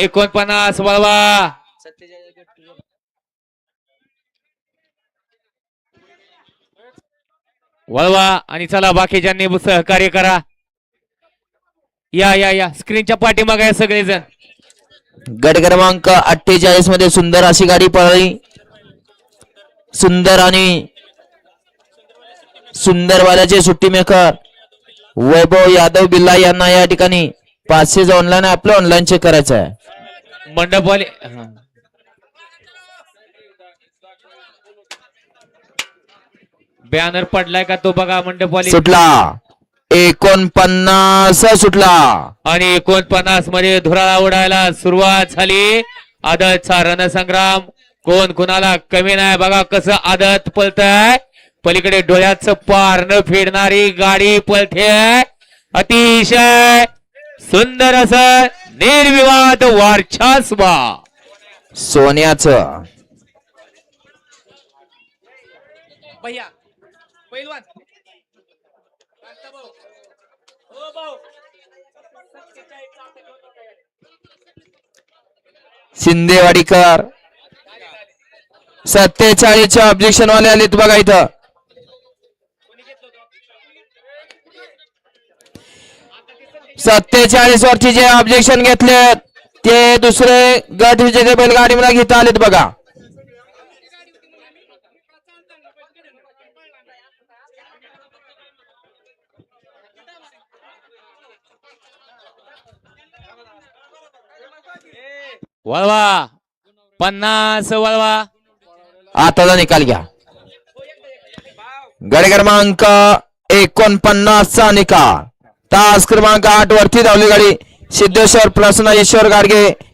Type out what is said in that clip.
49 वळवा. वळवा आणि चला बाकीच्यांनी सहकार्य करा. या या या स्क्रीनच्या पाठीमागे आहे सगळेजण. गट क्रमांक 48 मध्ये सुंदर अशी गाडी पळाली. सुंदर आणि सुंदरवाल्याचे सुट्टी मेकर वैभव यादव बिल्ला यांना या ठिकाणी 500 ऑनलाईन आपलं ऑनलाईन चेक करायचं आहे. मंडपवाले बॅनर पडलाय का तो बघा. मंडपवाले सुटला 49 सुटला आणि 49 मध्ये धुराळा उडायला सुरुवात झाली. आदतचा रणसंग्राम कोण कुणाला कमी नाही. बघा कसं आदत पळतय. पलीकडे डोळ्याचं पार न फेडणारी गाडी पळते. अतिशय सुंदर असं निर्विवाद वर्चस्व सोन्याचं. शिंदेवाडीकर 47 ऑब्जेक्शन वाले आलेत बघा इथं. सत्तेचाळीस वरती जे ऑब्जेक्शन घेतले ते दुसरे गट विजेते बैलगाडी मला घेता आलेत बघा. वळवा 50 वळवा. आताचा निकाल घ्या. गट क्रमांक 49 चा निकाल. तास क्रमांक 8 वरती धावली गाडी सिद्धेश्वर प्रसन्न ईश्वर गाडगे